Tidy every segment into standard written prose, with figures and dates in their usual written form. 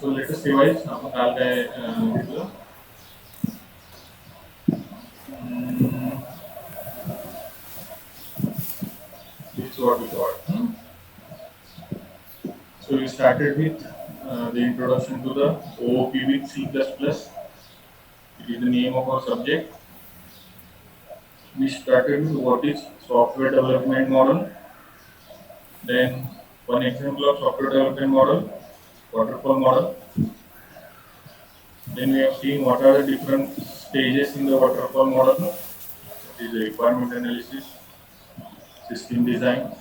So latest device आपण काल काय घेतलं this is what we got. So we started with the introduction to the OOP with C++. It is the name of our subject. We started with what is software development model. Then one example of software development model, waterfall model. Then we have seen what are the different stages in the waterfall model. It is the requirement analysis, system design,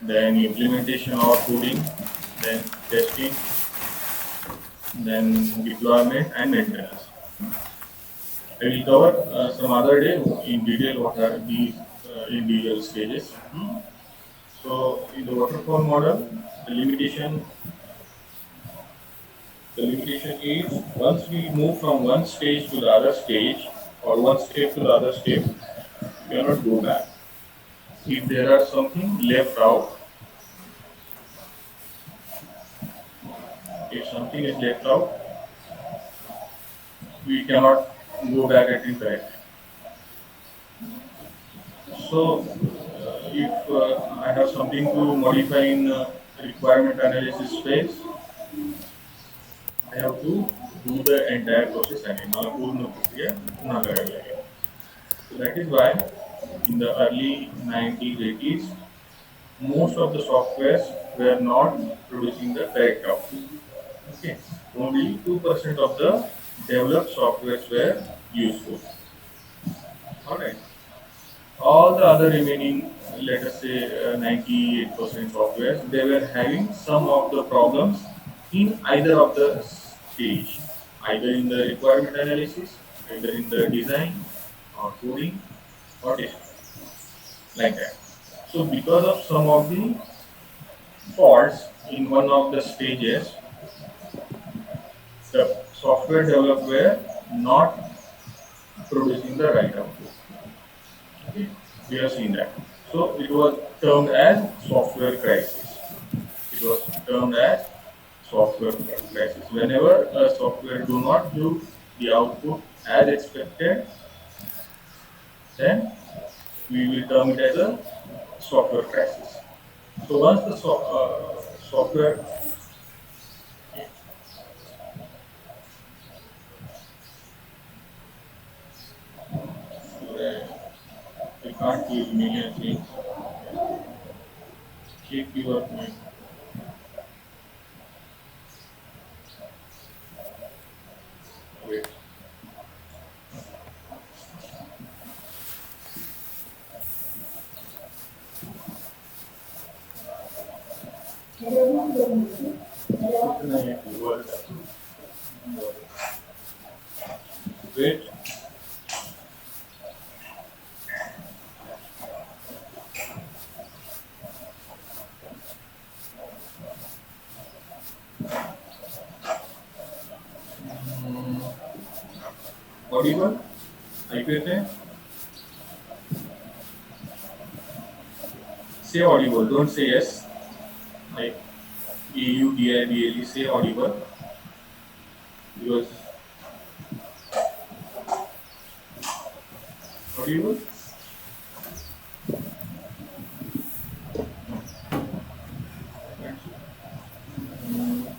then implementation or coding, then testing, then deployment and maintenance. I will cover some other day in detail what are these individual stages. So in the waterfall model, the limitation is once we move from one stage to the other stage or one step to the other step, we cannot go back. If there are something left out, if something is left out, we cannot go back at it correct. So if I have something to modify in requirement analysis phase, I have to do the entire process again. मला पूर्ण प्रक्रिया पुन्हा करावी लागेल. So that is why in the early 90s, 80s, most of the softwares were not producing the correct output. Okay, only 2% of the developed softwares were useful. Alright, all the other remaining, let us say 98% softwares, they were having some of the problems in either of the stage, either in the requirement analysis, either in the design or coding or testing, like that. So because of some of the faults in one of the stages, the software developed were not producing the right output. Okay. We have seen that. So it was termed as software crisis. It was termed as software crisis. Whenever a software do not give the output as expected, then we will term it as a software crisis. So once the software I can't give million things. Keep your mind. Wait. Wait. Audible? ऐकू येते? Say audible. Don't say yes. Like AUDIBLE. Say audible. Because audible.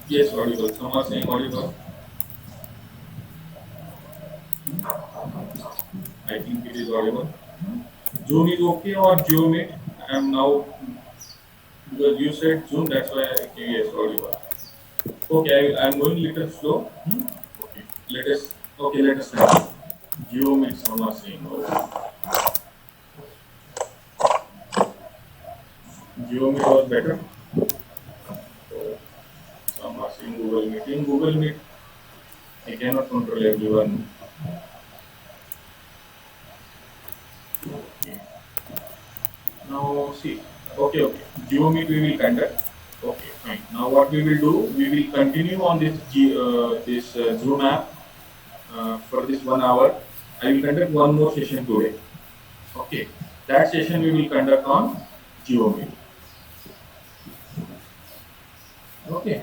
Yes, audible. Some are saying audible. I think it is audible. Zoom is okay or Geomeet? I am now because you said Zoom, that's why I gave yes audible. Okay, I am going little slow. Okay, let us start. Geomeet, some are saying. Geomeet was better. So, some are saying Google Meet. In Google Meet, I cannot control everyone. Okay. Now see, okay. Geomeet we will conduct. Okay, fine. Now what we will do, we will continue on this Zoom app for this 1 hour. I will conduct one more session today. Okay, that session we will conduct on Geomeet. Okay,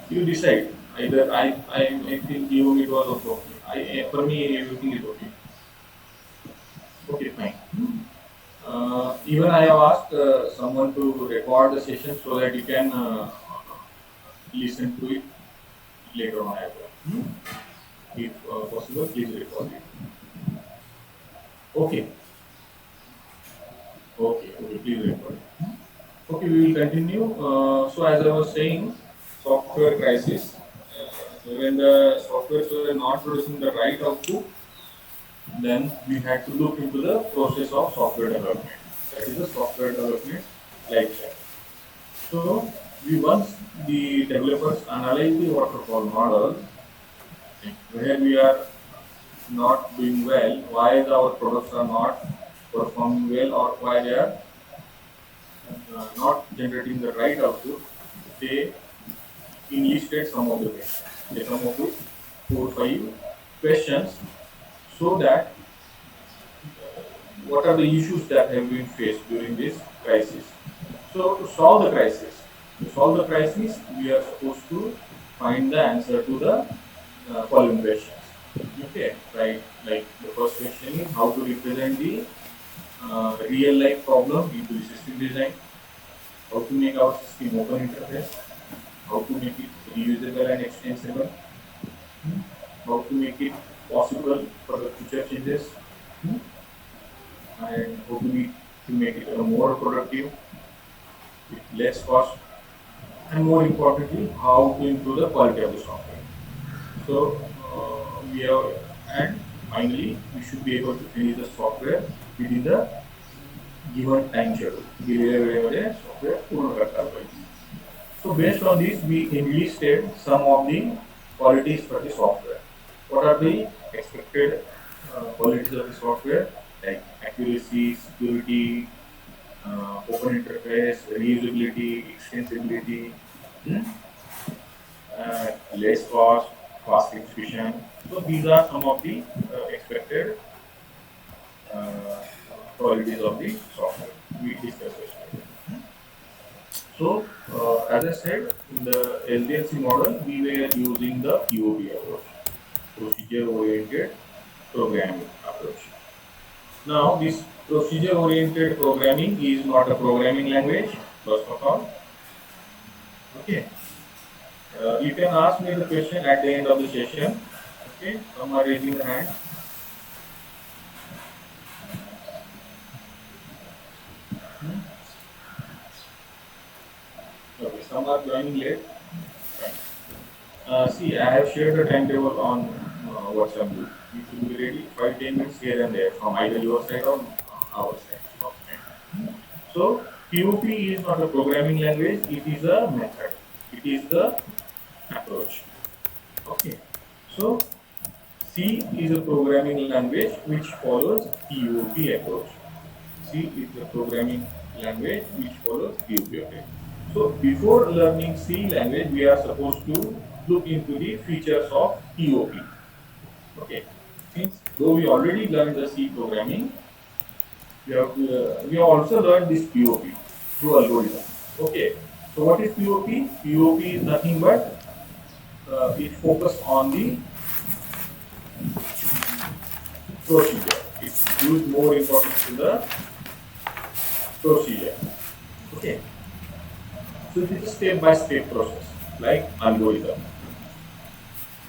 you decide. Either I think even it was also okay. For me everything is okay. Okay, fine. Even I have asked someone to record the session so that you can listen to it later on as well. If possible, please record it. Okay. Okay, please record it. Okay, we will continue. So as I was saying, software crisis. When the softwares were not producing the right output, then we had to look into the process of software development. That is the software development life cycle. So we once the developers analyze the waterfall model, where we are not doing well, why our products are not performing well, or why they are not generating the right output. They enlisted some of the questions. They come up with 4 or 5 questions, so that what are the issues that have been faced during this crisis. So to solve the crisis, we are supposed to find the answer to the following questions. Okay, right. Like the first question is how to represent the real life problem into the system design, how to make our system open interface, how to make it reusable and extensible, how to make it possible for the future changes, and how to make it more productive with less cost, and more importantly, how to improve the quality of the software. So we have, and finally, we should be able to finish the software within the given time schedule. गिरे software पूर्ण करता है. So based on this, we enlisted some of the qualities for the software. What are the expected qualities of the software? Like accuracy, security, open interface, reusability, extensibility, less cost, fast execution. So these are some of the expected uh, qualities of the software we discussed yesterday. So as I said, in the SDLC model, we were using the POP approach, procedure-oriented programming approach. Now, this procedure-oriented programming is not a programming language, first of all. Okay. You can ask me the question at the end of the session. Okay. Some are raising the hand. Okay. Some are joining late. See, I have shared the timetable on WhatsApp group. You should be ready 5-10 minutes here and there from either your side or our side. Okay. So POP is not a programming language, it is a method. It is the approach. Okay. So C is a programming language which follows POP approach. C is the programming language which follows POP approach. So before learning C language, we are supposed to look into the features of POP. Okay. Since though we already learned the C programming, we have also learned this POP through algorithm. Okay. So what is POP? POP is nothing but it focuses on the procedure. It gives more importance to the procedure. Okay. So it is a step-by-step process, like algorithm.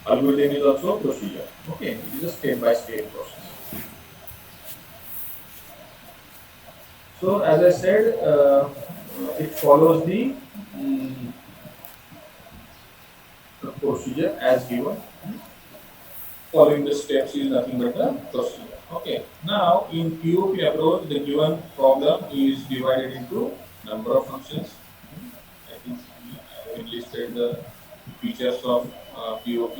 Algorithm is also procedure. Okay, it is a step-by-step process. So as I said, it follows the procedure as given. Following the steps is nothing but a procedure. Okay. Now in POP approach, the given problem is divided into number of functions. I think I listed the features of POP.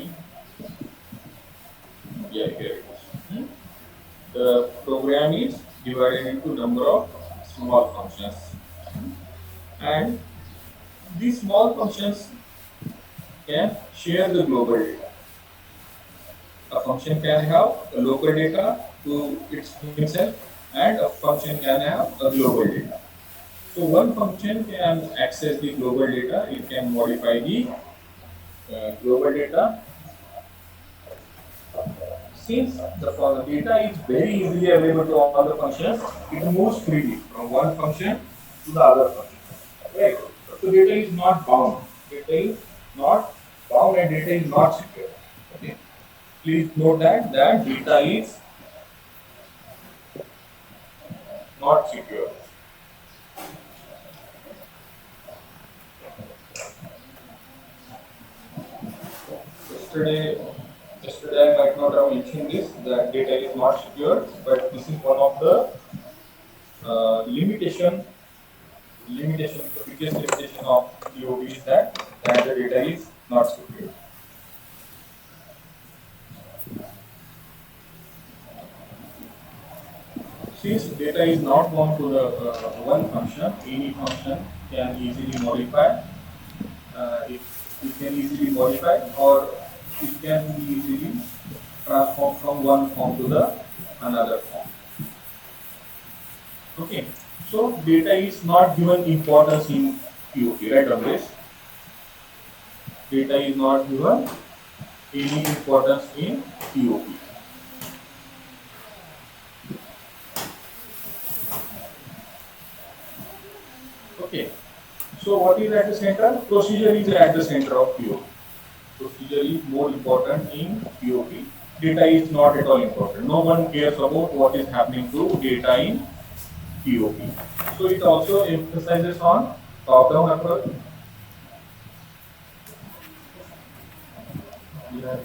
Yeah, here it is. The program is divided into number of small functions, and these small functions can share the global data. A function can have a local data to himself, and a function can have a global data. So one function can access the global data, it can modify the global data. Since the data is very easily available to all the functions, it moves freely from one function to the other function. Right? So data is not bound. Data is not bound and data is not secure. Okay. Please note that data is not secure. Yesterday, yesterday I might not have mentioned this, that data is not secure, but this is one of the limitation, the biggest limitation of POP is that the data is not secure. Since data is not bound to the one function, any function can easily modify. It can easily modify, or it can be easily transformed from one form to the another form. Okay, so data is not given importance in POP, right, Amresh? Data is not given any importance in POP. Okay, so what is at the center? Procedure is at the center of POP. Procedure is more important in POP. Data is not at all important. No one cares about what is happening to data in POP. So it also emphasizes on top-down approach. Yeah.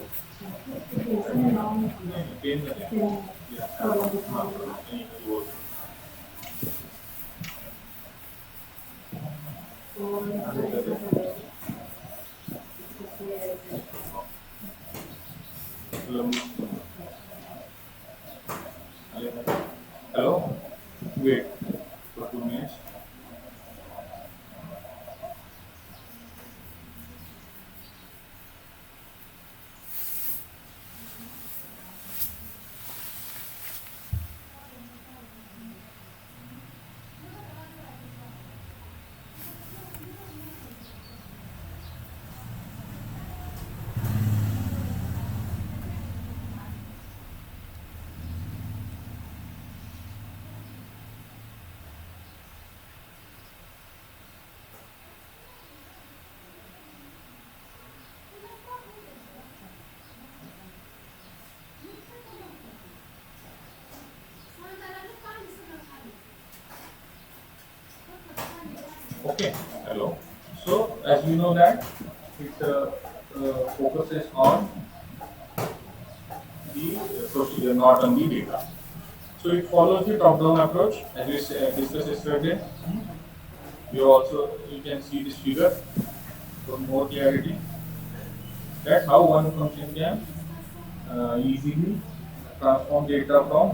Hello? Wait for 2 minutes. Okay, hello. So as you know that it focuses on the procedure, not on the data. So it follows the top-down approach as we discussed yesterday. You can see this figure for more clarity. That's how one function can easily transform data from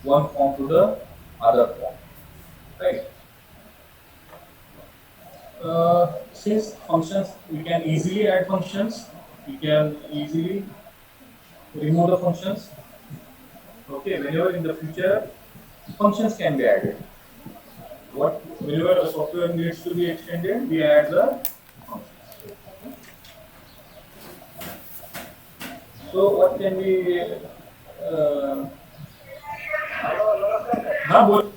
one form to the other form. Right? Since functions, we can easily add functions, we can easily remove the functions. Okay, whenever in the future functions can be added. Whenever a software needs to be extended, we add the functions. So what can we? हाँ बोल.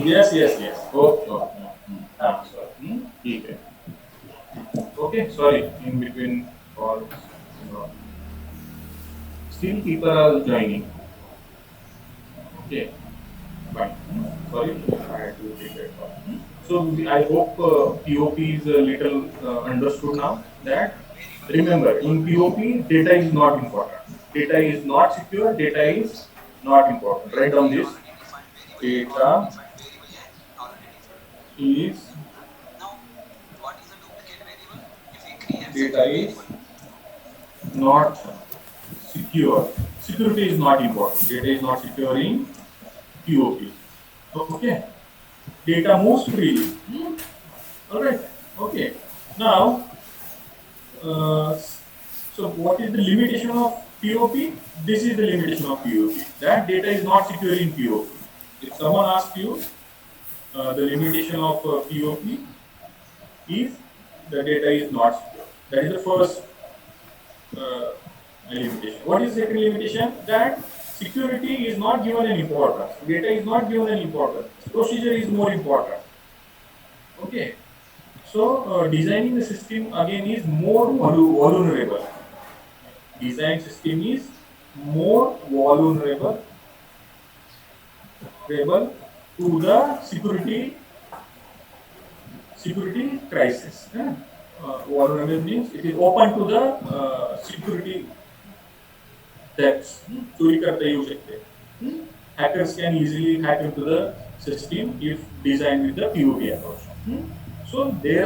Yes, yes, yes. Okay, okay. Sorry. ठीक है. Okay, sorry. In between calls, you know, still people are joining. Okay, fine. Sorry, I had to take that call. So I hope POP is a little understood now. That remember, in POP, data is not important. Data is not secure. Data is not important. Write down this. Data is data is not secure. Security is not important. Data is not secure in POP. Okay. Data moves freely. All right. Okay. Now, uh, so what is the limitation of POP? This is the limitation of POP. That data is not secure in POP. If someone asks you the limitation of POP is the data is not secure. That is the first uh, limitation. What is the second limitation? That security is not given an importance. Data is not given an importance. Procedure is more important. Okay. So designing the system again is more vulnerable. Design system is more vulnerable to the security crisis. Vulnerable means it is open to the security thefts. चोरी करते येऊ शकते. Hackers can easily hack into the system if designed with the POP approach. So there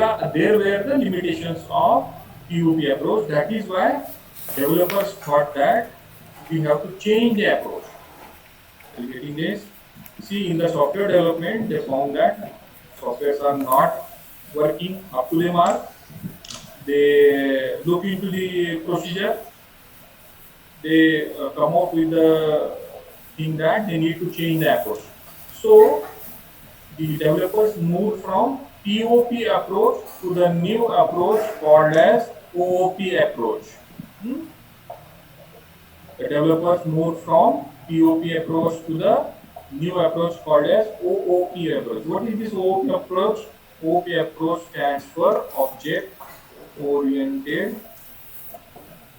were the limitations of POP approach. That is why developers thought that we have to change the approach. Are you getting this? See, in the software development, they found that softwares are not working up to the mark. They look into the procedure. They come up with the thing that they need to change the approach. So the developers moved from POP approach to the new approach called as OOP approach. The developers moved from POP approach to the new approach called as OOP approach. What is this OOP approach? OOP approach stands for Object Oriented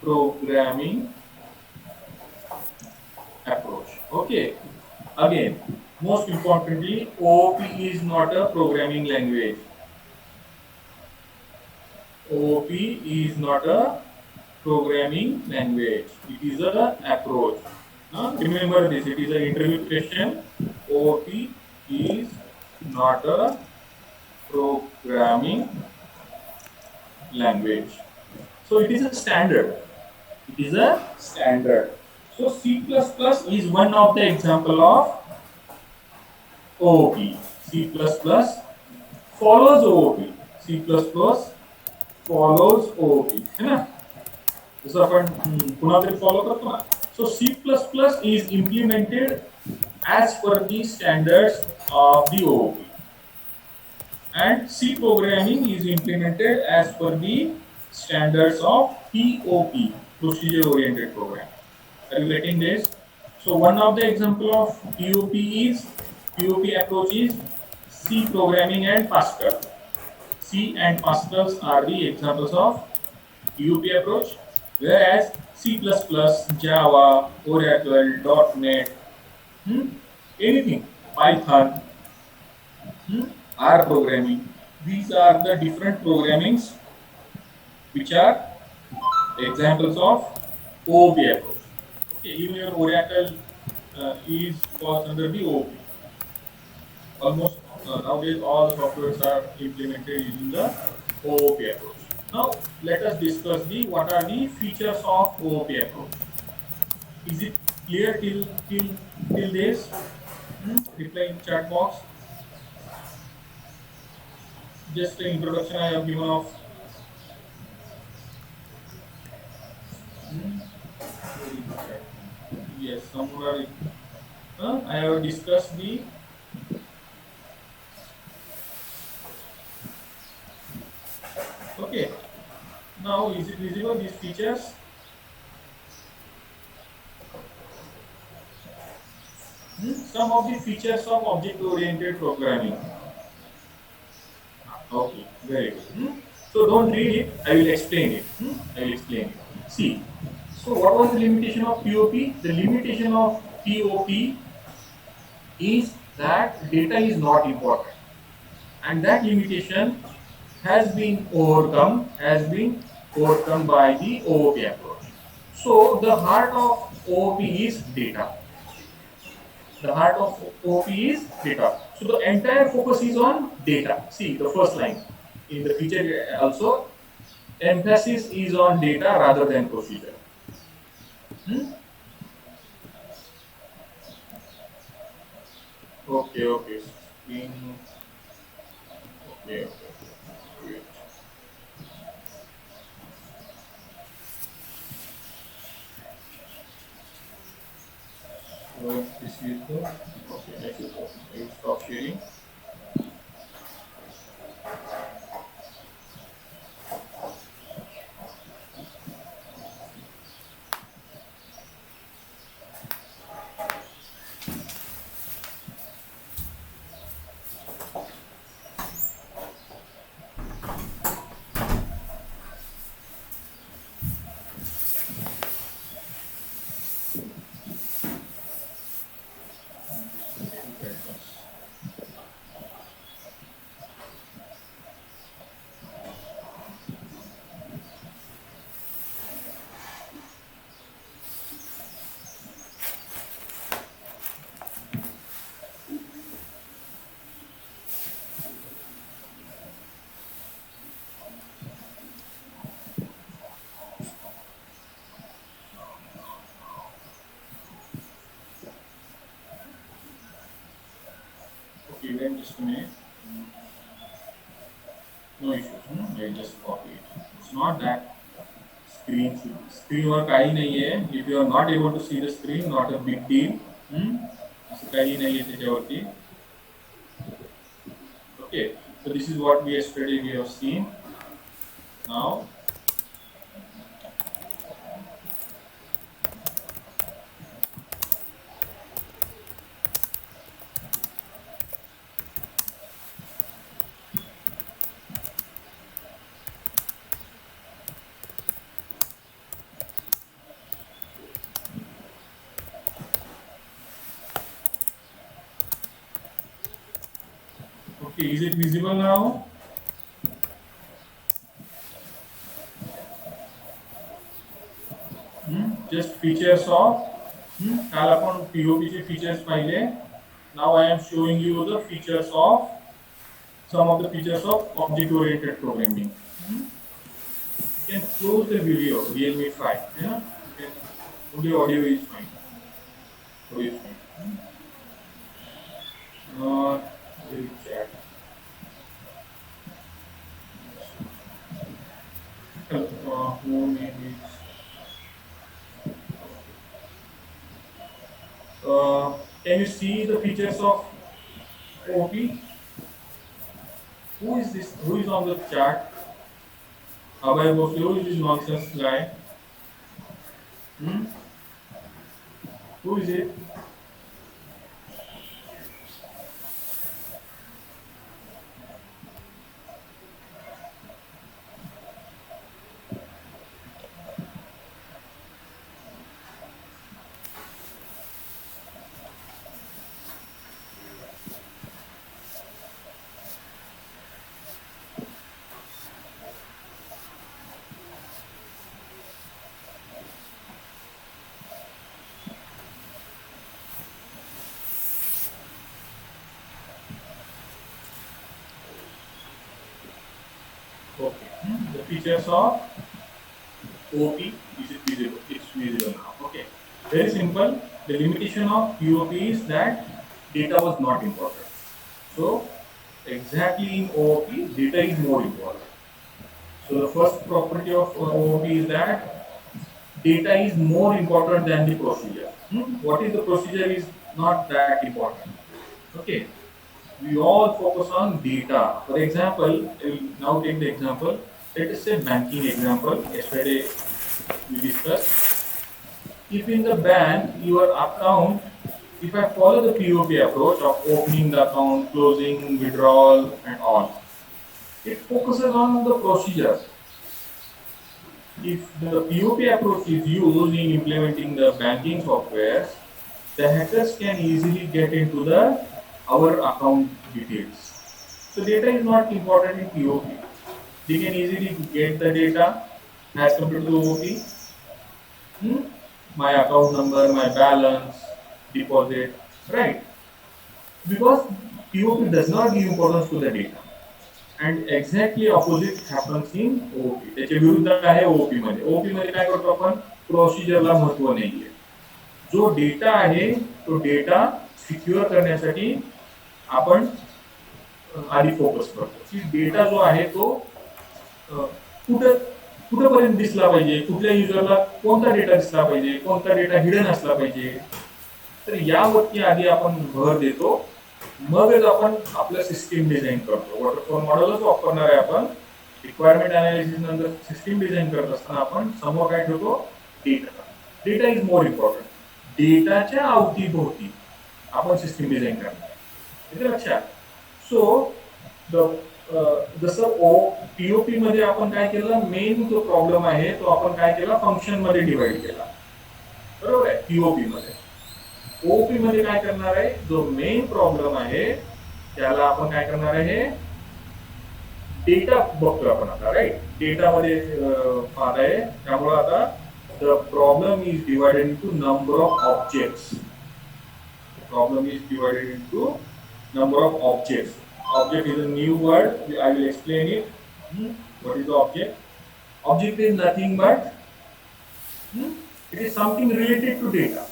Programming Approach. Okay. Again, most importantly, OOP is not a programming language. OOP is not a programming language. It is an approach. Remember this, it is an interview question. OOP is not a programming language. So it is a standard. It is a standard. So C++ is one of the example of OOP. C++ follows OOP. C++ follows OOP. है ना? जसं आपण पुन्हा तरी follow करतो ना. So C++ is implemented as per the standards of the OOP. And C programming is implemented as per the standards of POP, procedure oriented programming. Are you getting this? So one of the example of POP approach is C programming and Pascal. C and Pascal are the examples of POP approach, whereas C++, Java, Oracle, .NET, anything, Python, R programming. These are the different programmings which are examples of OOP approach. Okay, even your Oracle is falls under the OOP. Almost nowadays all the softwares are implemented using the OOP approach. Now let us discuss what are the features of OOP approach. Is it clear till this? Reply in chat box. Just an introduction I have given of. Yes, somewhere I have discussed the. Okay. Now is it visible these features? Some of the features of object-oriented programming. Okay, very good. So don't read it. I will explain it. I will explain it. See. So what was the limitation of POP? The limitation of POP is that data is not important, and that limitation has been overcome by the OOP approach. So the heart of OOP is data. The heart of OOP is data. So the entire focus is on data. See the first line in the feature also, emphasis is on data rather than procedure. Hmm? Okay, okay. Screen. Okay, okay. Wait. So this is the okay. I will stop sharing. Okay, wait just a minute. No issues. I just copy it. It's not that screen वर काही नाहीये. If you are not able to see the screen, not a big deal. असं काही नाहीये त्याच्यावरती. Okay, so this is what we have seen. Now, okay, is it visible now? Just features of काल आपण POP चे features पाहिले. Now I am showing you the features of some of the features of object-oriented programming. You can close the video, Realme 5. Yeah? You can, only audio is fine. Audio is fine. Will chat. Home image. Can you see the features of OP? Who is this? Who is on the chat? Abhay Bhosle, who is this nonsense guy? Who is it? Okay. The features of OP, is it visible? It's visible now. Okay. Very simple. The limitation of POP is that data was not important. So exactly in OOP, data is more important. So the first property of OOP is that data is more important than the procedure. What is the procedure is not that important. Okay. We all focus on data. For example, I will now take the example. Let us say banking example. Yesterday we discussed. If in the bank your account if I follow the POP approach of opening the account, closing, withdrawal, and all, it focuses on the procedure. If the POP approach is used in implementing the banking software, the hackers can easily get into the our account details. So data is not important in POP. They can easily get the data as compared to the OP. My account number, my balance, deposit, right? Because POP does not give importance to the data. And exactly opposite happens in OOP. त्याच्या विरुद्ध आहे OP मध्ये. OP मध्ये काय करतो आपण? प्रोसिजरला महत्व नाहीये. जो डेटा आहे तो डेटा सिक्युअर करण्यासाठी आपण आधी फोकस करतो की डेटा जो आहे तो कुठं कुठपर्यंत दिसला पाहिजे, कुठल्या युजरला कोणता डेटा दिसला पाहिजे, कोणता डेटा हिडन असला पाहिजे. तर यावरती आधी आपण भर देतो, मगच आपण आपलं सिस्टीम डिझाईन करतो. वॉटरफॉल मॉडेलच वापरणार आहे आपण. रिक्वायरमेंट अनालिसिस नंतर सिस्टीम डिझाईन करत असताना आपण समोर काय ठेवतो? Data. Data is more important. डेटाच्या अवतीभोवती आपण सिस्टीम डिझाईन करणार. इथे लक्षात. सो जसं पीओपी मध्ये आपण काय केलं, मेन जो प्रॉब्लेम आहे तो आपण काय केला, फंक्शन मध्ये डिवाइड केला. बरोबर आहे. पीओपी मध्ये. ओपी मध्ये काय करणार आहे, जो मेन प्रॉब्लेम आहे त्याला आपण काय करणार आहे, डेटा बघतोय आपण आता. राईट. डेटा मध्ये पाहत आहे. त्यामुळे आता the problem is divided into number of objects. Problem is divided into number of objects. Object is a new word. I will explain it. What is the object? Object is nothing but it is something related to data.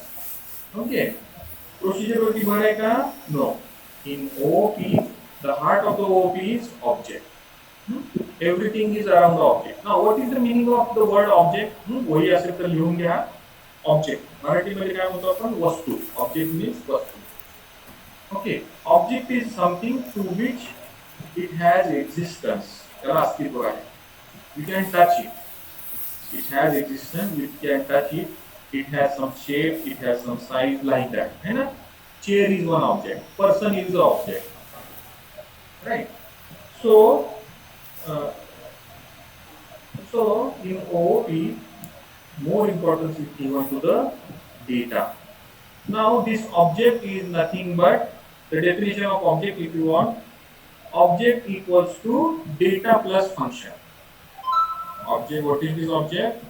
Okay. Procedure वरती भर आहे का? No. In OOP, the heart of the OOP is object. Everything is around the object. Now, what is the meaning of the word object? वही असेल तर लिहून घ्या. Object. मराठीमध्ये काय म्हणतो आपण? वस्तू. Object means वस्तू. Okay, object is something to which it has existence. त्याला अस्तित्व आहे. We can touch it. It has existence. We can touch it. It has some shape. It has some size like that. है ना? Chair is one object. Person is the object. Right? So in OOP, more importance is given to the data. Now this object is nothing but the definition of object, if you want, object equals to data plus function. Object, what is this object?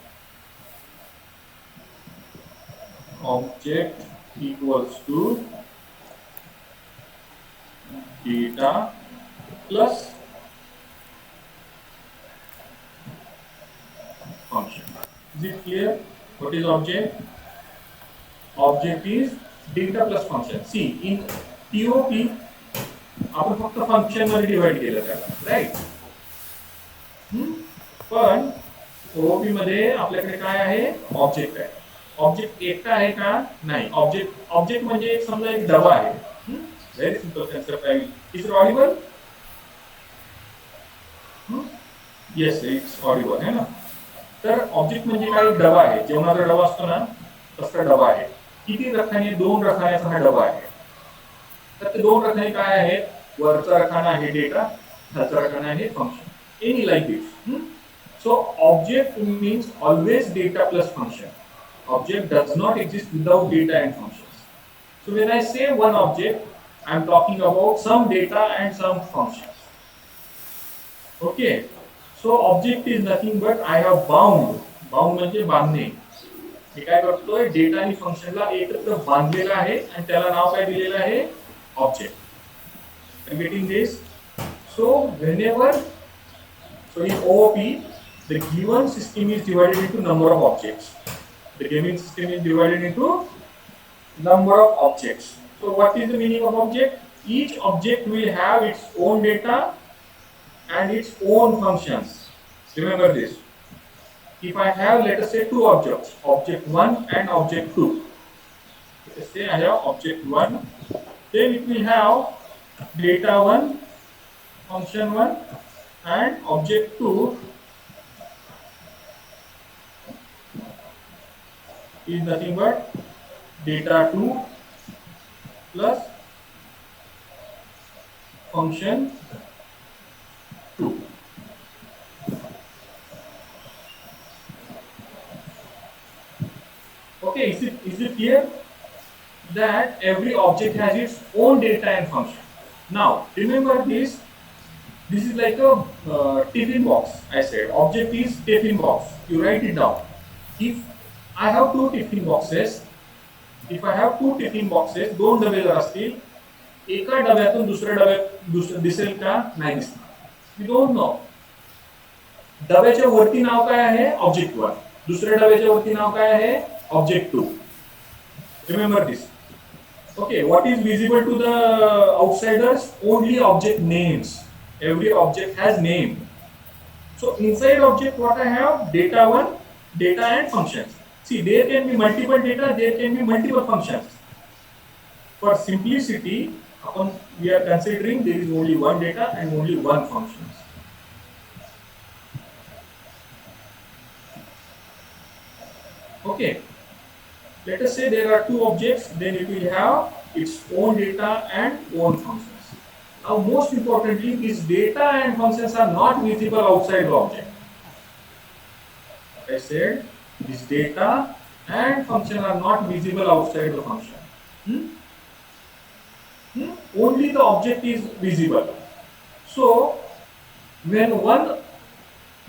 Object equals to data plus function. Is it clear? What is object? Object is data plus function. See, in POP आपण फक्त function मध्ये divide केलं त्याला. Right. पण OOP मध्ये आपल्याकडे काय आहे? ऑब्जेक्ट आहे. ऑब्जेक्ट एकटा आहे का? नाही. ऑब्जेक्ट म्हणजे एक समजा एक डबा आहे. व्हेरी सिंपल कन्सेप्ट आहे. Is it Audible? Yes, it's Audible है ना. तर ऑब्जेक्ट म्हणजे काय? डबा आहे. जेवणाचा डबा असतो ना, तसा डबा आहे. किती रखाने? 2 रखान्याचा हा डबा आहे. तर ते 2 रखाने काय आहेत? वरचा रखाना आहे डेटा, खालचा रखाना आहे function. Any like this. So object means always data plus function. Object does not exist without data and functions. So when I say one object, I am talking about some data and some functions. Okay. So object is nothing but I have bound. Bound म्हणजे बांधणे. मी काय करतोय? Data आणि फंक्शनला एकत्र बांधलेला आहे आणि त्याला नाव काय दिलेलं आहे? Object. Are you getting this? So in OOP, the given system is divided into number of objects. The gaming system is divided into number of objects. So what is the meaning of object? Each object will have its own data and its own functions. Remember this. If I have, let us say, 2 objects, object 1 and object 2. Let us say I have object 1, then it will have data 1, function 1, and object 2 is nothing but data 2 plus function 2. Okay, is it clear that every object has its own data and function? Now remember this. This is like a tiffin box. I said object is tiffin box. You write it down. If I have two tiffin boxes, दोन डबे जर असतील, एका डब्यातून दुसऱ्या डब्यात दिसेल का? नाही दिसणार. We don't know. डब्याच्या वरती नाव काय आहे? ऑब्जेक्ट 1. दुसऱ्या डब्याच्या वरती नाव काय आहे? Object 2. Remember this. Okay, what is visible to the outsiders? Only object names. Every object has name. So inside object what I have? Data 1, data and functions. See, there can be multiple data, there can be multiple functions. For simplicity, we are considering there is only one data and only one function. Okay. Let us say there are two objects, then it will have its own data and own functions. Now most importantly, these data and functions are not visible outside the object. Like I said, this data and function are not visible outside the function. Only the object is visible. So when one,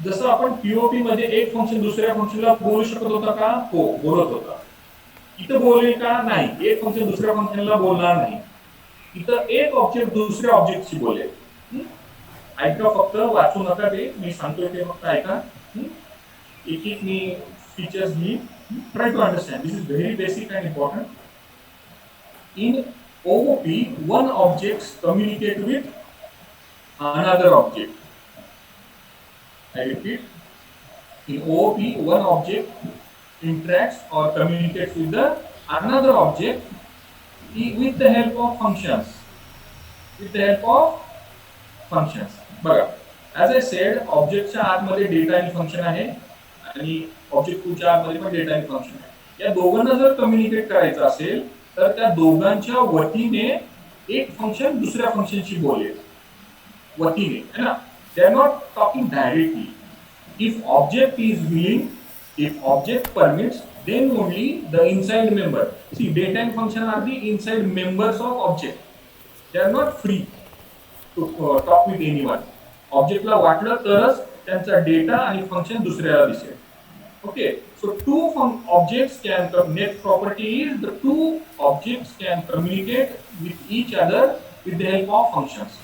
जसं आपण POP मध्ये एक function दुसऱ्या फंक्शनला बोलू शकत होता का? हो, बोलत होता. इथं बोलेल का? नाही. एक फंक्शन दुसऱ्या फंक्शनला बोलणार नाही. इथं एक ऑब्जेक्ट दुसऱ्या ऑब्जेक्टशी बोलेल. ऐका, फक्त वाचू नका ते, मी सांगतोय ते फक्त ऐका. एक एक मी फीचर्स घे. Try to understand. This is very basic and important. In OOP, one object communicate with another object. I repeat, in OOP, one object interacts or communicates with another object with the help of functions. बघा, as I said, ऑब्जेक्टच्या आतमध्ये data आणि function आहे आणि object 2 च्या आतमध्ये पण data आणि function आहे. या दोघांना जर कम्युनिकेट करायचं असेल तर त्या दोघांच्या वतीने एक फंक्शन दुसऱ्या फंक्शनशी बोलेल. वतीने, है ना? They are not talking directly. If object is willing, if object permits, then only the inside member. See, data and function are the inside members of object. They are not free to talk with anyone. Objectला वाटलं तरच त्यांचा data आणि function दुसऱ्याला दिसेल. Okay, so two objects can next property is the two objects can communicate with each other with the help of functions.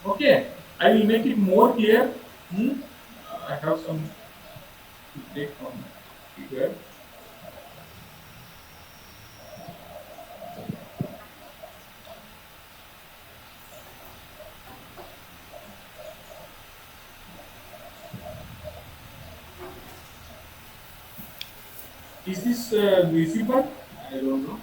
Okay, I will make it more clear. I have some take from figure. Is this visible? I don't know.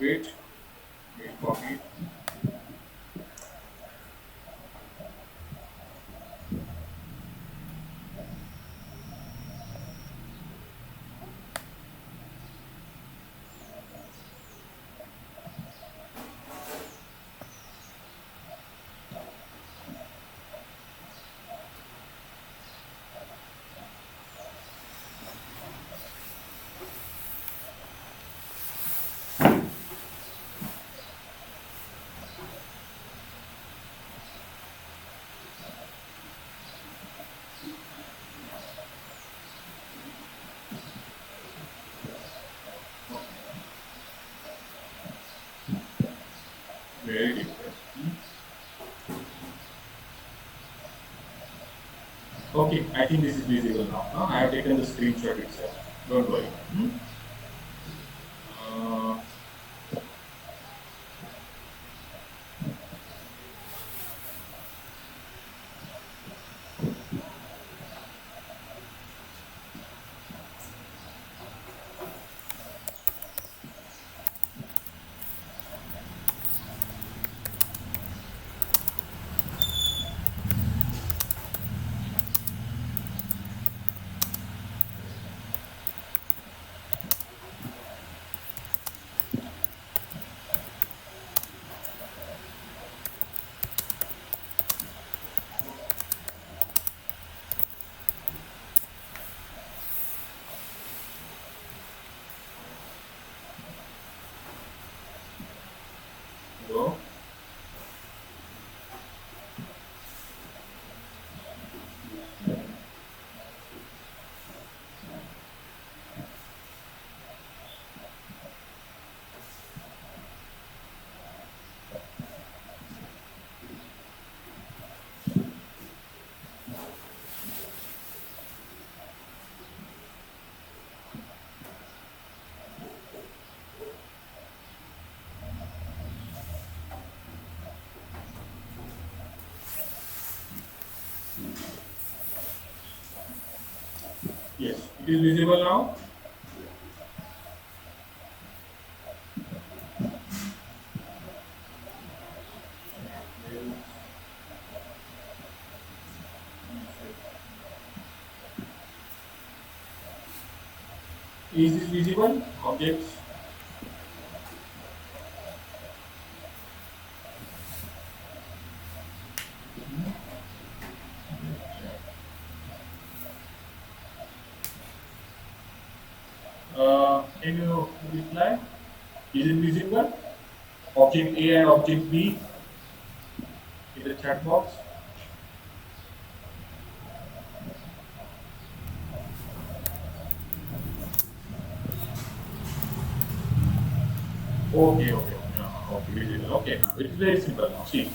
Wait for me. Very different. Okay, I think this is visible now. I have taken the screenshot itself. Don't worry. Yes, it is visible now. Is this visible? Objects. Can you reply? Is it visible? Object A and object B in the chat box. Okay, okay, okay, visible. Okay, now it is very simple now. See,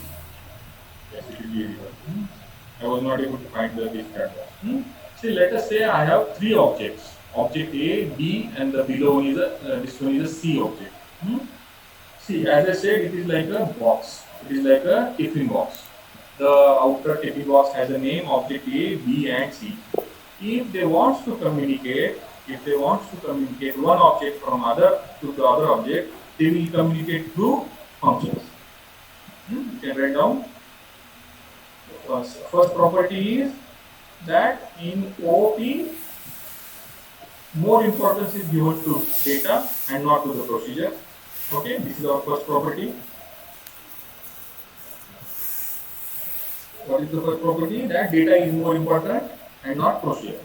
yes, it is visible. I was not able to find this chat box. See, let us say I have three objects: object A, B, and the below one is this one is a C object. See, as I said, it is like a box. It is like a tiffin box. The outer tiffin box has a name: object A, B, and C. If they want to communicate, one object from other to the other object, they will communicate through functions. You can write down. First property is that in OOP, more importance is given to data and not to the procedure. Okay, this is our first property. What is the first property? That data is more important and not procedure.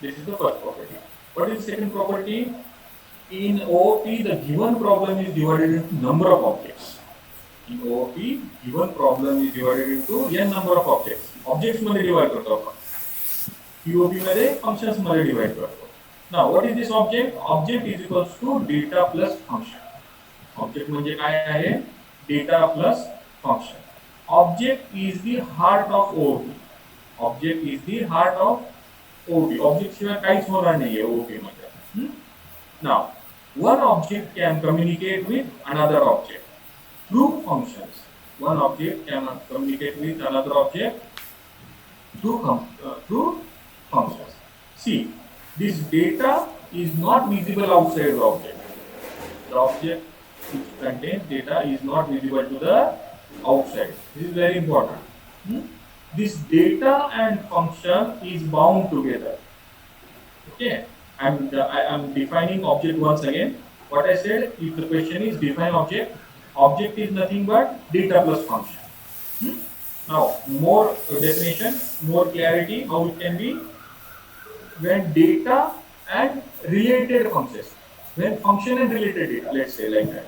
This is the first property. What is the second property? In OOP, the given problem is divided into number of objects. In OOP, given problem is divided into n number of objects. Objects मध्ये divide करतो आपण. POP मध्ये functions मध्ये divide करतो. Now, what is this object? Object is equals to data plus function. Object म्हणजे काय आहे? Data plus function. Object is the heart of OOP. Object is the heart of OOP. Object शिवाय काहीच होणार नाहीये OOP मध्ये. Now, one object can communicate with another object through functions. One object can communicate with another object through functions. See, this data is not visible outside the object. The object which contains data is not visible to the outside. This is very important. This data and function is bound together. Okay, I am defining object once again. What I said, if the question is define object, object is nothing but data plus function. Now, more definition, more clarity, how it can be. When data and related functions, when function and related data, let's say like that.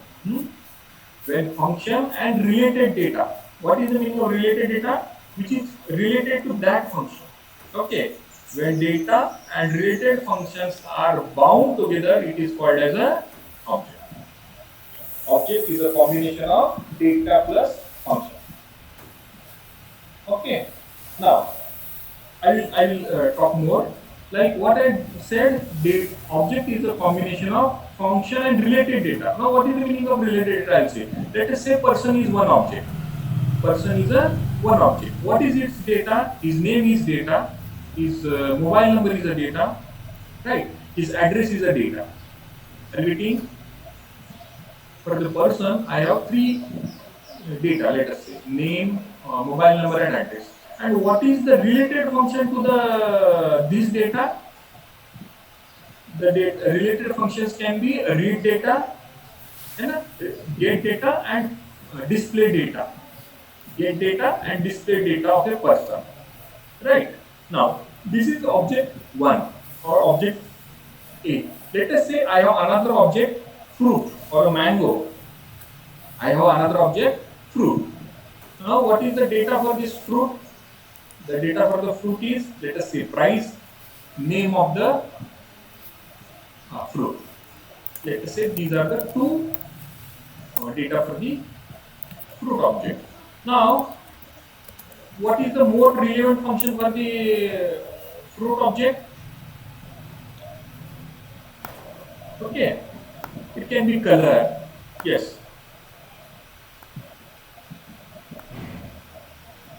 When function and related data, what is the meaning of related data? Which is related to that function. Okay, when data and related functions are bound together, it is called as a object. Object is a combination of data plus function. Okay, now I'll talk more. Like what I said, the object is a combination of function and related data. Now, what is the meaning of related data? I'll say. Let us say person is one object. Person is a one object. What is its data? His name is data. His mobile number is a data. Right? His address is a data. Repeating. For the person, I have three data. Let us say name, mobile number, and address. And what is the related function to this data? The related functions can be read data, get data, and display data. Get data and display data of a person. Right? Now, this is object 1 or object A. Let us say I have another object, fruit or a mango. I have another object, fruit. Now, what is the data for this fruit? The data for the fruit is, let us say, price, name of the fruit. Let us say these are the two data for the fruit object. Now, what is the more relevant function for the fruit object? Okay, it can be color. Yes.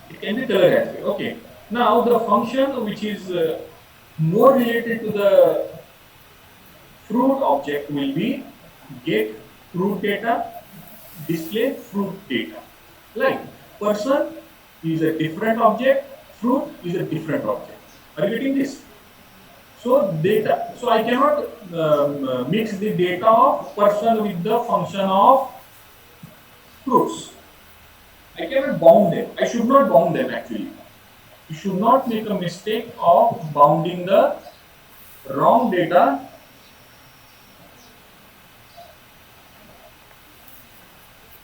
It can be color as well. Okay. Now the function which is More related to the fruit object will be get fruit data, display fruit data. Like person is a different object, fruit is a different object. Are you getting this? So data. So I cannot mix the data of person with the function of fruits. I cannot bound them. I should not bound them actually. You should not make a mistake of bounding the wrong data.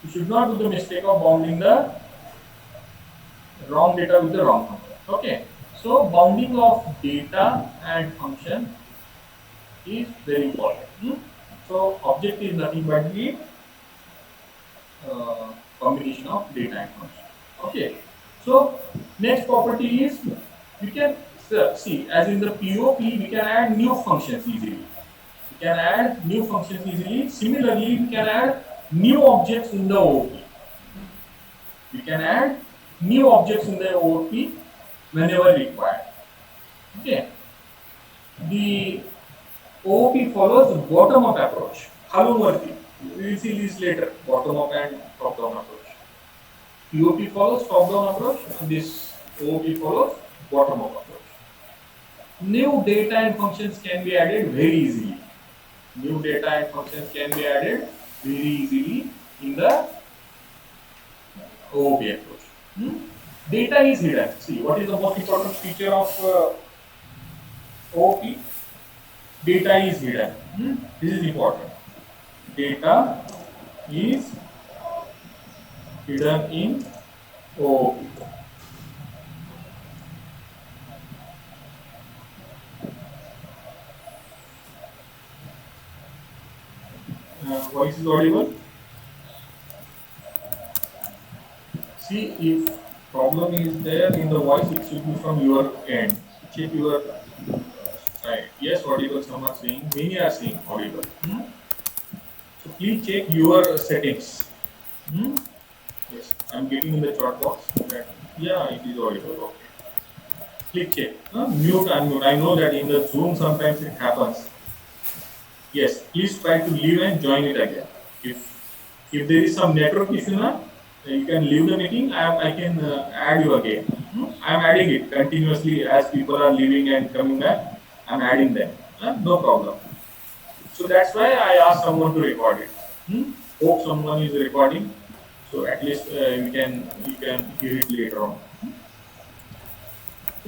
You should not do the mistake of bounding the wrong data with the wrong function. Okay. So bounding of data and function is very important. So object is nothing but the combination of data and function. Okay. So next property is we can see as in the POP we can add new functions easily. We can add new functions easily. Similarly, we can add new objects in the OOP. We can add new objects in the OOP whenever required. Okay. The OOP follows bottom-up approach. Halumurthy. We will see this later. Bottom-up and top-down approach. POP follows top-down approach, and this OOP follows bottom-up approach. New data and functions can be added very easily. New data and functions can be added very easily in the OOP approach. Data is hidden. See, what is the most important feature of OOP? Data is hidden. This is important. Data is hidden in OOP. Voice is audible. See, if problem is there in the voice, it should be from your end. Check your side. Yes, audible. Some are saying. Many are saying audible. So please check your settings. Yes, I'm getting in the chat box. That, yeah, it is audible. Okay. Click check. Mute, unmute. I know that in the Zoom sometimes it happens. Yes, please try to leave and join it again. If there is some network issue, you can leave the meeting. I can add you again. I am adding it continuously as people are leaving and coming back. I am adding them. No problem. So that's why I asked someone to record it. Hope someone is recording. So at least you can hear it later on.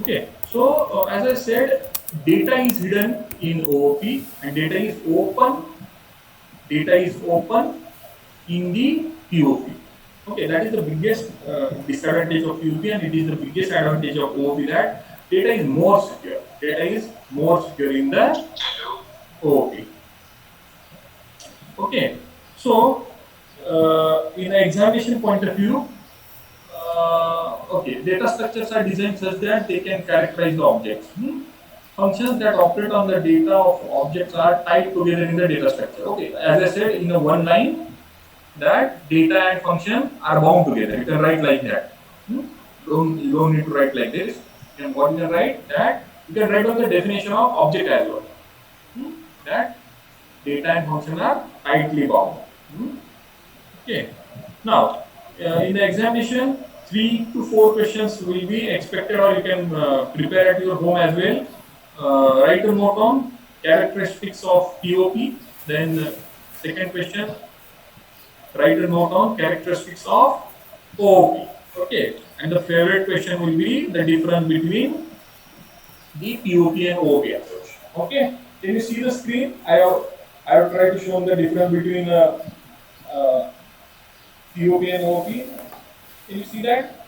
Okay. So as I said, data is hidden in OOP and data is open. Data is open in the POP. Okay, that is the biggest disadvantage of POP, and it is the biggest advantage of OOP, that data is more secure. Data is more secure in the OOP. Okay, so in the examination point of view, okay, data structures are designed such that they can characterize the objects. Functions that operate on the data of objects are tied together in the data structure. Okay, as I said in the one line, that data and function are bound together. You can write like that. You don't need to write like this. And what you can write, that you can write on the definition of object as well. That data and function are tightly bound. Okay. Now, in the examination, 3 to 4 questions will be expected, or you can prepare at your home as well. Write a note on characteristics of POP. Then second question, write a note on characteristics of OOP. Okay. And the favorite question will be the difference between the POP and OOP approach. Okay. Can you see the screen? I have tried to show the difference between POP and OOP. Can you see that?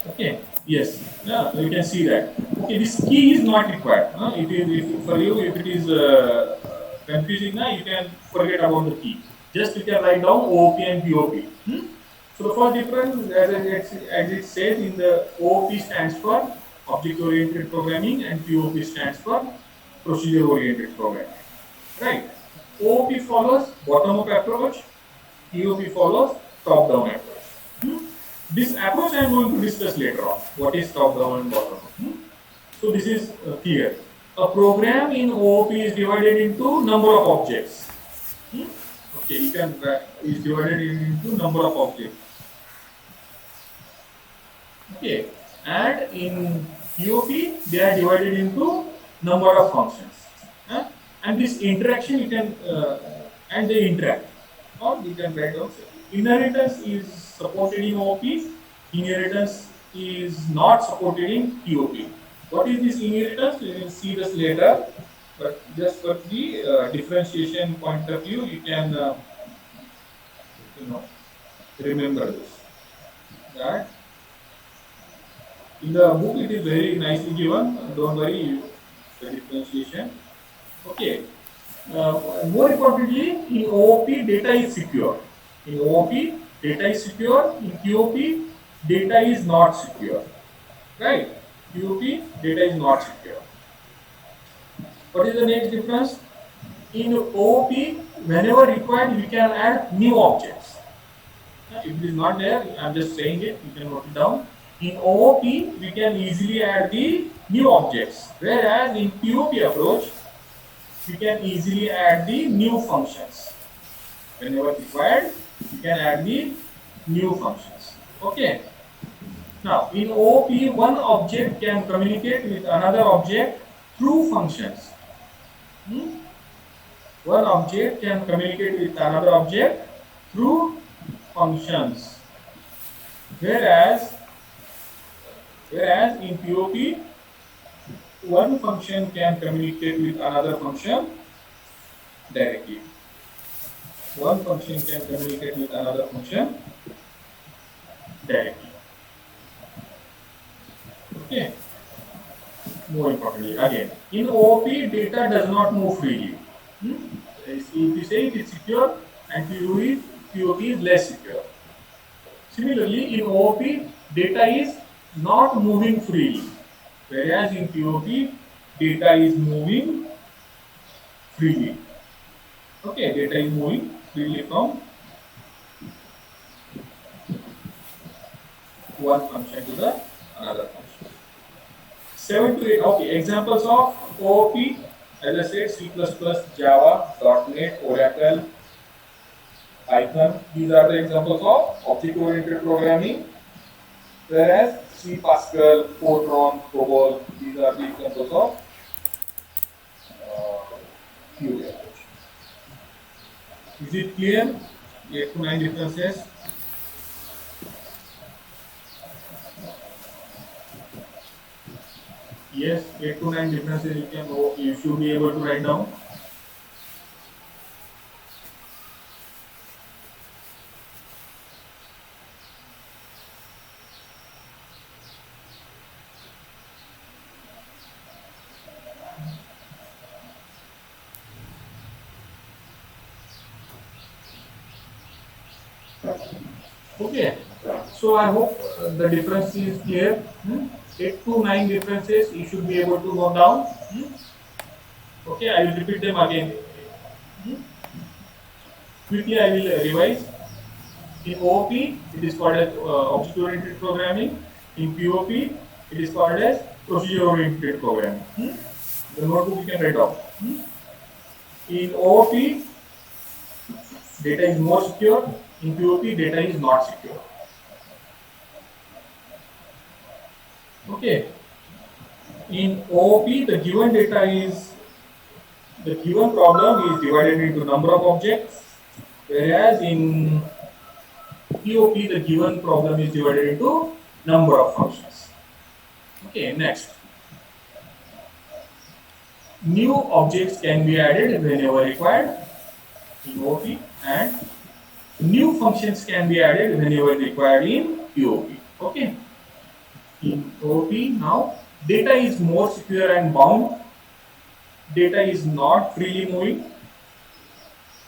Okay. Yes. Yeah, you can see that. Okay. This key is not required. It is for you. If it is confusing, you can forget about the key. Just you can write down OOP and POP. So the first difference, as it says in the OOP stands for object-oriented programming and POP stands for procedure-oriented programming. Right? OOP follows bottom-up approach, POP follows top-down approach. This approach I am going to discuss later on. What is top-down and bottom-up? So this is clear. A program in OOP is divided into number of objects. Okay, you can is divided into number of objects. Okay, and in POP they are divided into number of functions. And this interaction you can and they interact, or you can write down. Inheritance is supported in OP. Inheritance is not supported in POP. What is this inheritance? We will see this later. But just for the differentiation point of view, you can remember this. That in the book it is very nicely given. Don't worry, the differentiation. Okay. More importantly, in OOP data is secure. In OOP data is secure. In POP data is not secure. Right? POP data is not secure. What is the next difference? In OOP, whenever required, we can add new objects. If it is not there, I am just saying it, you can note it down. In OOP, we can easily add the new objects, whereas in POP approach, we can easily add the new functions. Whenever required, we can add the new functions. Okay. Now, in OOP, one object can communicate with another object through functions. One object can communicate with another object through functions. Whereas in POP, one function can communicate with another function directly. One function can communicate with another function directly. Okay. More importantly, again, in OOP, data does not move freely. If you say it is secure, and POP is less secure. Similarly, in OOP, data is not moving freely, whereas in POP, data is moving freely. Okay, data is moving freely from one function to the another function. 7 to 8. Okay, examples of OOP, as I said, C++, Java, .NET, Oracle, Python. These are the examples of object-oriented programming. Whereas C, Pascal, Fortran, COBOL, these are the examples of POP approach. Is it clear? 8 to 9 differences. Yes, 8 to 9 differences you should be able to write down. Okay, so I hope the difference is clear. 8 to 9 differences you should be able to note down. Okay, I will repeat them again. Quickly I will revise. In OOP, it is called as object-oriented programming. In POP, it is called as procedure-oriented programming. The notebook you can write down. In OOP, data is more secure. In POP, data is not secure. Okay. In OOP, the given problem is divided into number of objects, whereas in POP, the given problem is divided into number of functions. Okay, next. New objects can be added whenever required in OOP, and new functions can be added whenever required in POP. Okay. In OOP now, data is more secure and bound. Data is not freely moving.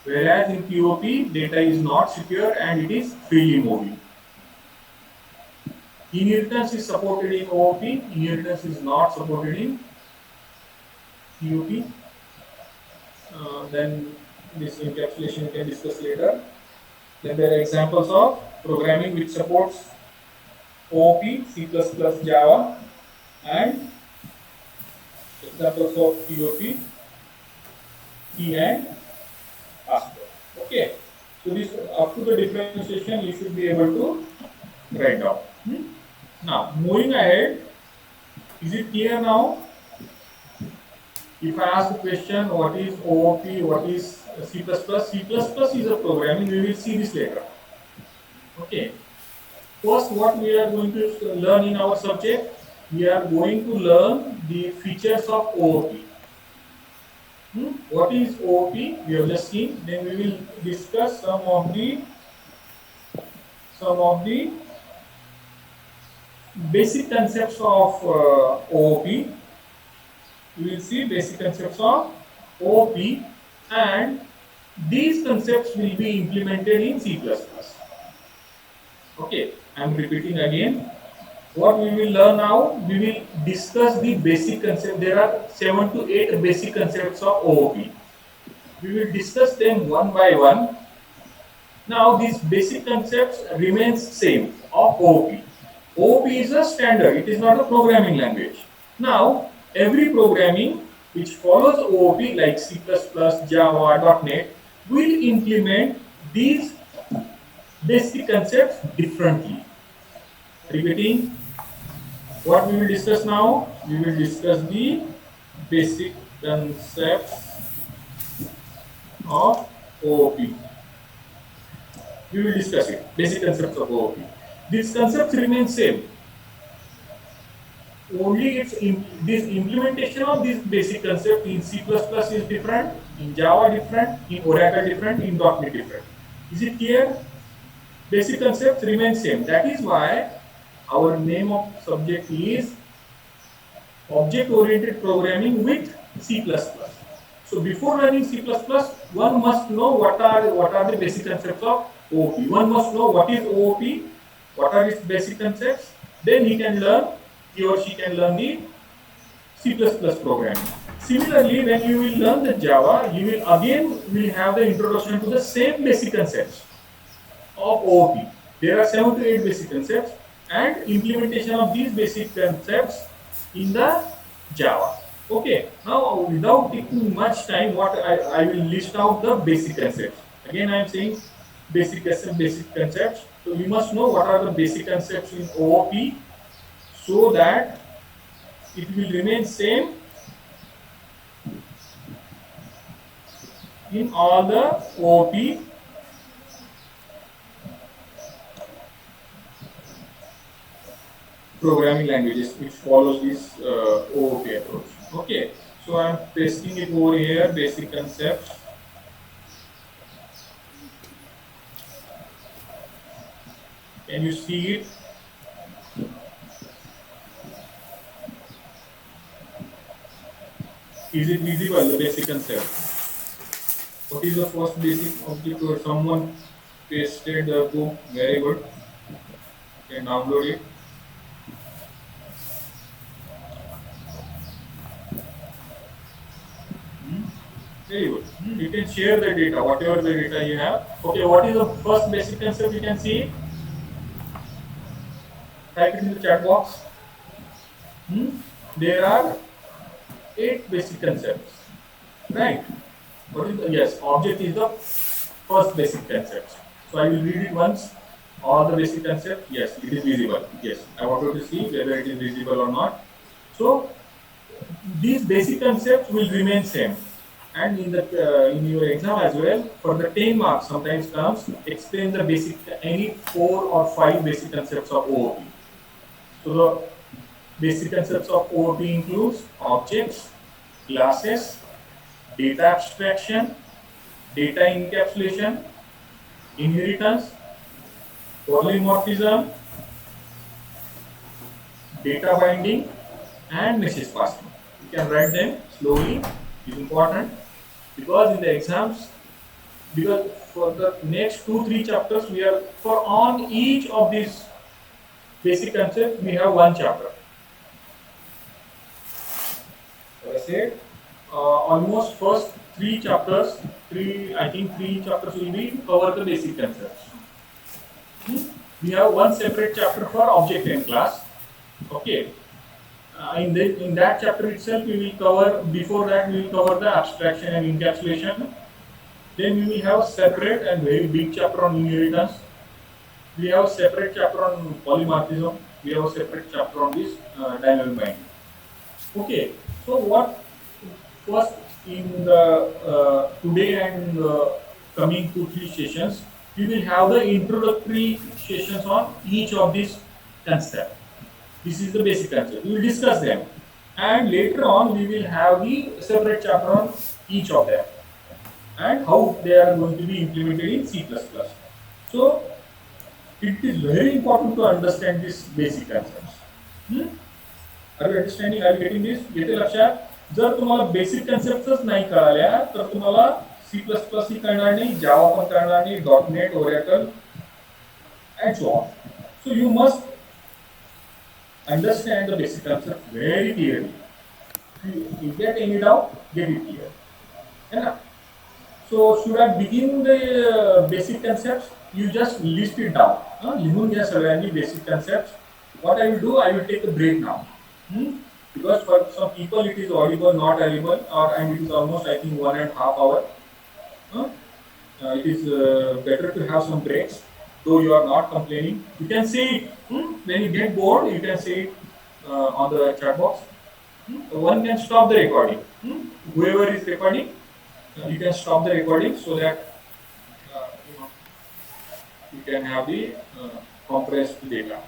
Whereas in POP, data is not secure and it is freely moving. Inheritance is supported in OOP. Inheritance is not supported in POP. Then this encapsulation we can discuss later. Then there are examples of programming which supports OOP, C++, Java, and examples of POP, C and ASCII. Okay. So this up to the differentiation you should be able to write down. Now moving ahead, is it clear now? If I ask the question, what is OOP, what is C++? C++ is a programming. We will see this later. Okay. First, what we are going to learn in our subject, we are going to learn the features of OOP. What is OOP? We have just seen. Then we will discuss some of the basic concepts of OOP. We will see basic concepts of OOP, and these concepts will be implemented in C++. Okay, I am repeating again. What we will learn now, we will discuss the basic concept. There are 7 to 8 basic concepts of OOP. We will discuss them one by one. Now these basic concepts remains same of OOP. OOP is a standard, it is not a programming language. Now every programming which follows OOP like C++, Java, .NET will implement these basic concepts differently. Repeating, what we will discuss now? We will discuss the basic concepts of OOP. We will discuss it. Basic concepts of OOP. These concepts remain same. Only this implementation of this basic concept in C++ is different, in Java different, in Oracle different, in .NET different. Is it clear? Basic concepts remain same. That is why our name of subject is object-oriented programming with C++. So before learning C++, one must know what are the basic concepts of OOP. One must know what is OOP, what are its basic concepts. Then he or she can learn the C++ programming. Similarly, when you will learn the Java, you will have the introduction to the same basic concepts of OOP. There are 7 to 8 basic concepts and implementation of these basic concepts in the Java. Okay, now without taking much time, what I will list out the basic concepts. Again, I am saying basic concepts. So we must know what are the basic concepts in OOP so that it will remain same in all the OOP programming languages which follows this OOP approach. Okay, so I am pasting it over here, basic concepts. Can you see it? Is it visible, the basic concept? What is the first basic object? Or someone pasted the book? Very good. You can download it. Very good. You can share the data, whatever the data you have. Okay, what is the first basic concept? You can see. Type it in the chat box. There are 8 basic concepts, right? What is yes, object is the first basic concept. So I will read it once. All the basic concepts, yes, it is visible. Yes, I wanted to see whether it is visible or not. So these basic concepts will remain same. And in your exam as well, for the 10 marks sometimes comes, explain the basic, any 4 or 5 basic concepts of OOP. So the basic concepts of OOP includes objects, classes, data abstraction, data encapsulation, inheritance, polymorphism, data binding, and message passing. You can write them slowly. It's important because in the exams, because for the next 2-3 chapters, we are for on each of these basic concepts we have 1 chapter. So I said almost first 3 chapters, I think 3 chapters will be cover the basic concepts. we have one separate chapter for object and class. Okay. In that chapter itself, we will cover, before that, we will cover the abstraction and encapsulation. Then we will have a separate and very big chapter on inheritance. We have a separate chapter on polymorphism. We have a separate chapter on this dynamic binding. Okay, so what first in the today and coming 2-3 sessions, we will have the introductory sessions on each of these concepts. This is the basic concept. We will discuss them, and later on we will have the separate chapter on each of them and how they are going to be implemented in C++. So it is very important to understand these basic concepts. Are you understanding? Are you getting this? येते लक्षात? जर तुम्हाला basic कन्सेप्टच नाही कळाल्या तर तुम्हाला C++ ही कळणार नाही, जावा पण कळणार नाही, .NET, Oracle and so on. So you must understand the basic concept very clearly. If you get any doubt, get it clear. Yeah. So should I begin the basic concepts? You just list it down. लिहून घ्या सगळ्यांनी basic concepts. What I will do, I will take a break now. Because for some people it is audible, not audible, and it is almost I think 1.5 hours. It is better to have some breaks, though you are not complaining. You can say it. When you get bored, you can say it on the chat box. One can stop the recording. Whoever is recording, you can stop the recording so that you can have the compressed data.